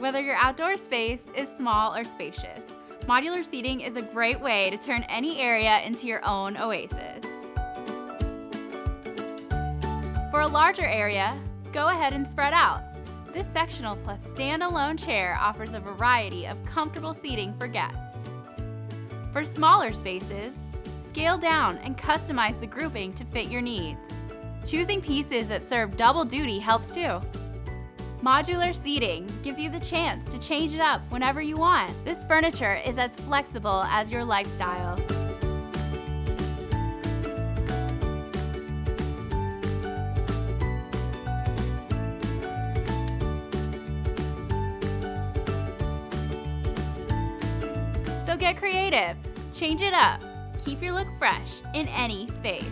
Whether your outdoor space is small or spacious, modular seating is a great way to turn any area into your own oasis. For a larger area, go ahead and spread out. This sectional plus standalone chair offers a variety of comfortable seating for guests. For smaller spaces, scale down and customize the grouping to fit your needs. Choosing pieces that serve double duty helps too. Modular seating gives you the chance to change it up whenever you want. This furniture is as flexible as your lifestyle. So get creative, change it up, keep your look fresh in any space.